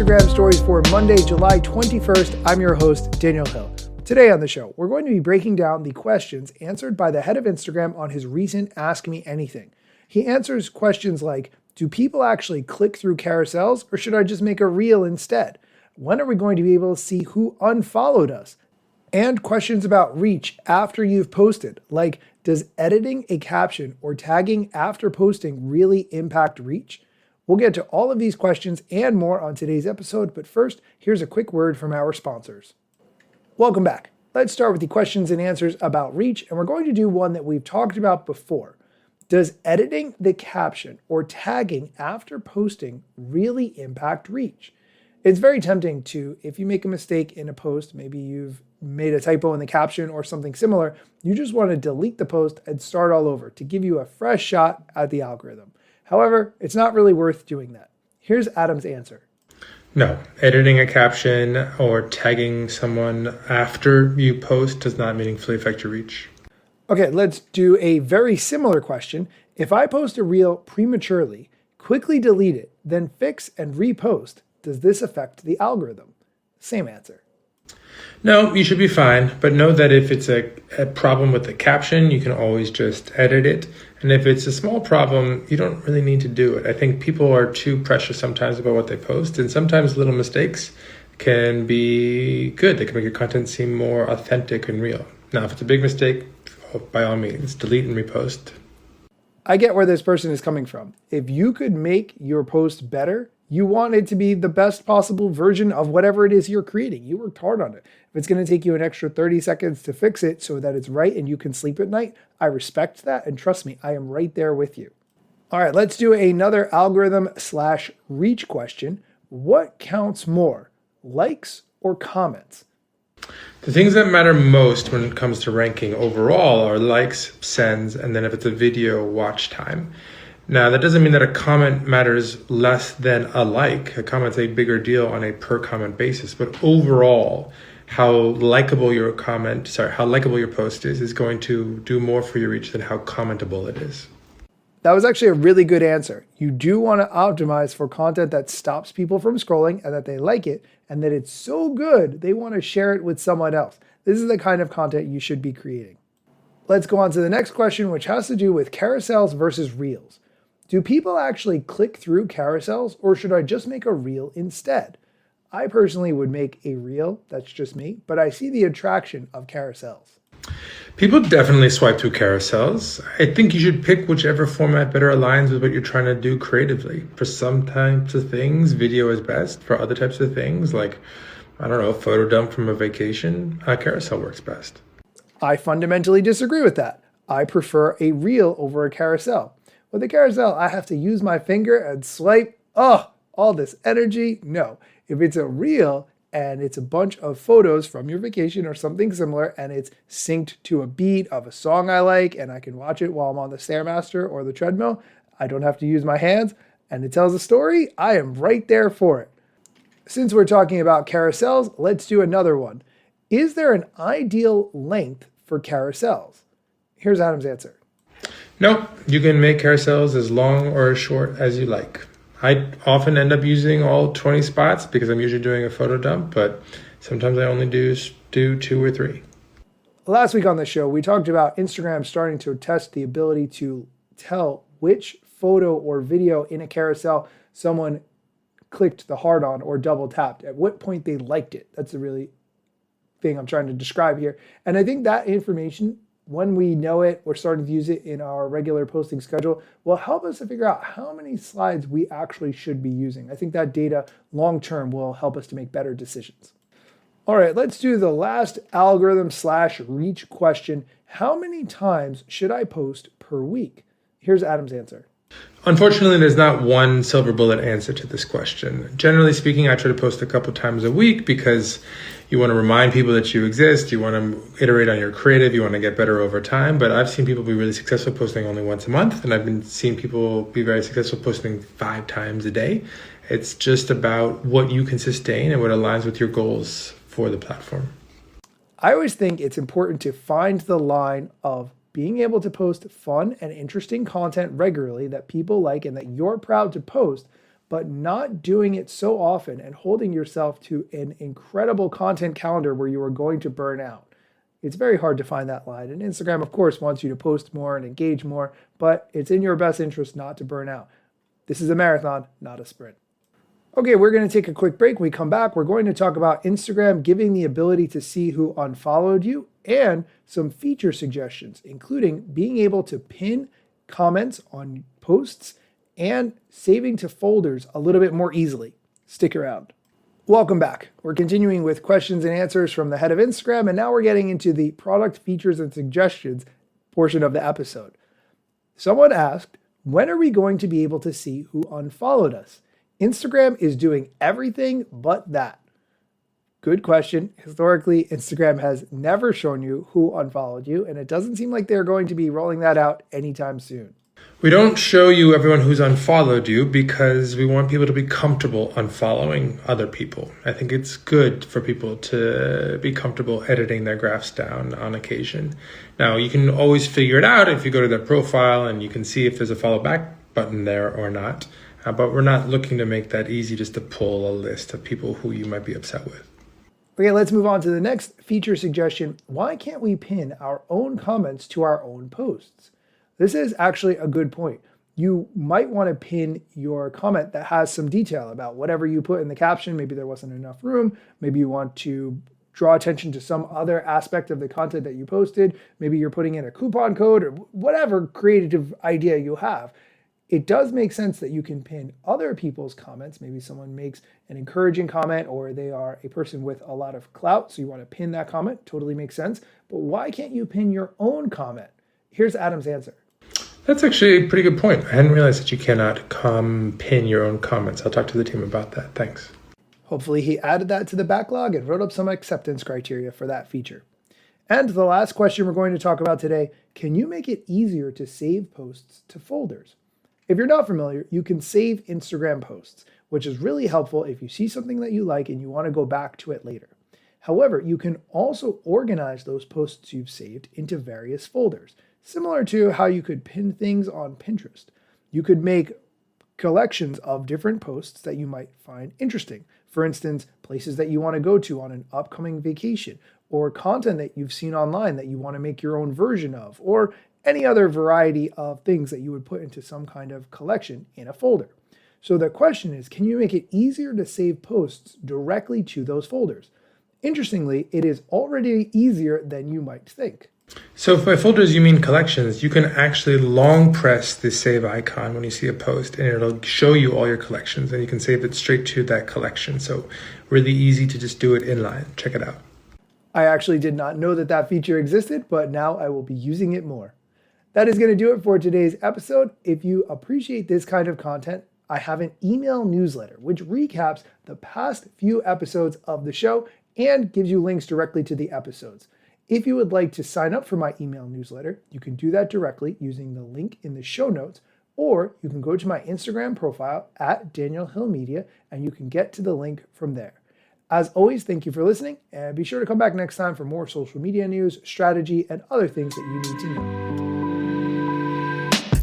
Instagram stories for Monday, July 21st. I'm your host, Daniel Hill. Today on the show, we're going to be breaking down the questions answered by the head of Instagram on his recent Ask Me Anything. He answers questions like, do people actually click through carousels or should I just make a reel instead? When are we going to be able to see who unfollowed us? And questions about reach after you've posted, like does editing a caption or tagging after posting really impact reach? We'll get to all of these questions and more on today's episode, but first, here's a quick word from our sponsors. Welcome back. Let's start with the questions and answers about reach, and we're going to do one that we've talked about before. Does editing the caption or tagging after posting really impact reach? It's very tempting to, if you make a mistake in a post, maybe you've made a typo in the caption or something similar, you just want to delete the post and start all over to give you a fresh shot at the algorithm. However, it's not really worth doing that. Here's Adam's answer. No, editing a caption or tagging someone after you post does not meaningfully affect your reach. Okay, let's do a very similar question. If I post a reel prematurely, quickly delete it, then fix and repost, does this affect the algorithm? Same answer. No, you should be fine, but know that if it's a problem with the caption, you can always just edit it. And if it's a small problem, you don't really need to do it. I think people are too precious sometimes about what they post, and sometimes little mistakes can be good. They can make your content seem more authentic and real. Now, if it's a big mistake, by all means, delete and repost. I get where this person is coming from. If you could make your post better, you want it to be the best possible version of whatever it is you're creating. You worked hard on it. If it's going to take you an extra 30 seconds to fix it so that it's right and you can sleep at night, I respect that. And trust me, I am right there with you. All right, let's do another algorithm/reach question. What counts more, likes or comments? The things that matter most when it comes to ranking overall are likes, sends, and then if it's a video, watch time. Now, that doesn't mean that a comment matters less than a like. A comment's a bigger deal on a per comment basis, but overall, how likable your post is going to do more for your reach than how commentable it is. That was actually a really good answer. You do want to optimize for content that stops people from scrolling and that they like it and that it's so good they want to share it with someone else. This is the kind of content you should be creating. Let's go on to the next question, which has to do with carousels versus reels. Do people actually click through carousels or should I just make a reel instead? I personally would make a reel, that's just me, but I see the attraction of carousels. People definitely swipe through carousels. I think you should pick whichever format better aligns with what you're trying to do creatively. For some types of things, video is best. For other types of things, like, photo dump from a vacation, a carousel works best. I fundamentally disagree with that. I prefer a reel over a carousel. With a carousel, I have to use my finger and swipe. All this energy. No. If it's a reel and it's a bunch of photos from your vacation or something similar and it's synced to a beat of a song I like and I can watch it while I'm on the Stairmaster or the treadmill, I don't have to use my hands and it tells a story, I am right there for it. Since we're talking about carousels, let's do another one. Is there an ideal length for carousels? Here's Adam's answer. Nope, you can make carousels as long or as short as you like. I often end up using all 20 spots because I'm usually doing a photo dump, but sometimes I only do 2 or 3. Last week on the show, we talked about Instagram starting to test the ability to tell which photo or video in a carousel someone clicked the heart on or double tapped, at what point they liked it. That's the really thing I'm trying to describe here. And I think that information, when we know it, we're starting to use it in our regular posting schedule, will help us to figure out how many slides we actually should be using. I think that data long-term will help us to make better decisions. All right, let's do the last algorithm/reach question. How many times should I post per week? Here's Adam's answer. Unfortunately, there's not one silver bullet answer to this question. Generally speaking, I try to post a couple times a week because you want to remind people that you exist, you want to iterate on your creative, you want to get better over time. But I've seen people be really successful posting only once a month, and I've been seeing people be very successful posting 5 times a day. It's just about what you can sustain and what aligns with your goals for the platform. I always think it's important to find the line of being able to post fun and interesting content regularly that people like and that you're proud to post, but not doing it so often and holding yourself to an incredible content calendar where you are going to burn out. It's very hard to find that line. And Instagram, of course, wants you to post more and engage more, but it's in your best interest not to burn out. This is a marathon, not a sprint. Okay, we're going to take a quick break. When we come back, we're going to talk about Instagram giving the ability to see who unfollowed you and some feature suggestions, including being able to pin comments on posts and saving to folders a little bit more easily. Stick around. Welcome back. We're continuing with questions and answers from the head of Instagram, and now we're getting into the product features and suggestions portion of the episode. Someone asked, when are we going to be able to see who unfollowed us? Instagram is doing everything but that. Good question. Historically, Instagram has never shown you who unfollowed you, and it doesn't seem like they're going to be rolling that out anytime soon. We don't show you everyone who's unfollowed you because we want people to be comfortable unfollowing other people. I think it's good for people to be comfortable editing their graphs down on occasion. Now, you can always figure it out if you go to their profile and you can see if there's a follow back button there or not. But we're not looking to make that easy just to pull a list of people who you might be upset with. Okay, let's move on to the next feature suggestion. Why can't we pin our own comments to our own posts? This is actually a good point. You might want to pin your comment that has some detail about whatever you put in the caption. Maybe there wasn't enough room. Maybe you want to draw attention to some other aspect of the content that you posted. Maybe you're putting in a coupon code or whatever creative idea you have. It does make sense that you can pin other people's comments. Maybe someone makes an encouraging comment or they are a person with a lot of clout, so you want to pin that comment. Totally makes sense. But why can't you pin your own comment? Here's Adam's answer. That's actually a pretty good point. I hadn't realized that you cannot pin your own comments. I'll talk to the team about that. Thanks. Hopefully he added that to the backlog and wrote up some acceptance criteria for that feature. And the last question we're going to talk about today, can you make it easier to save posts to folders? If you're not familiar, you can save Instagram posts, which is really helpful if you see something that you like and you want to go back to it later. However, you can also organize those posts you've saved into various folders, similar to how you could pin things on Pinterest. You could make collections of different posts that you might find interesting. For instance, places that you want to go to on an upcoming vacation, or content that you've seen online that you want to make your own version of, or any other variety of things that you would put into some kind of collection in a folder. So the question is, can you make it easier to save posts directly to those folders? Interestingly, it is already easier than you might think. So if by folders you mean collections, you can actually long press the save icon when you see a post and it'll show you all your collections and you can save it straight to that collection. So really easy to just do it inline. Check it out. I actually did not know that that feature existed, but now I will be using it more. That is going to do it for today's episode. If you appreciate this kind of content, I have an email newsletter which recaps the past few episodes of the show and gives you links directly to the episodes. If you would like to sign up for my email newsletter, you can do that directly using the link in the show notes, or you can go to my Instagram profile at Daniel Hill Media and you can get to the link from there. As always, thank you for listening, and be sure to come back next time for more social media news, strategy, and other things that you need to know.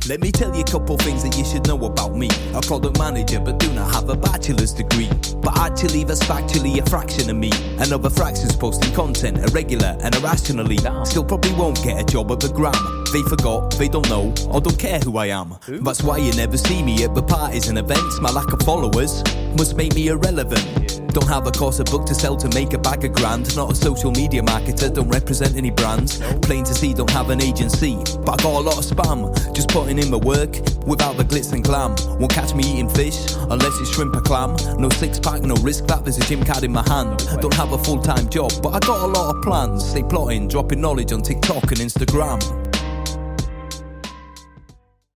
Let me tell you a couple things that you should know about me. A product manager but do not have a bachelor's degree, but actually that's factually a fraction of me. Another fraction's posting content irregular and irrationally. Still probably won't get a job at the Gram. They forgot, they don't know, or don't care who I am. That's why you never see me at the parties and events. My lack of followers must make me irrelevant. Don't have a course, a book to sell to make a bag of grand. Not a social media marketer, don't represent any brands. Plain to see, don't have an agency, but I got a lot of spam. Just putting in my work, without the glitz and glam. Won't catch me eating fish, unless it's shrimp or clam. No six pack, no risk that, there's a gym card in my hand. Don't have a full-time job, but I got a lot of plans. Stay plotting, dropping knowledge on TikTok and Instagram.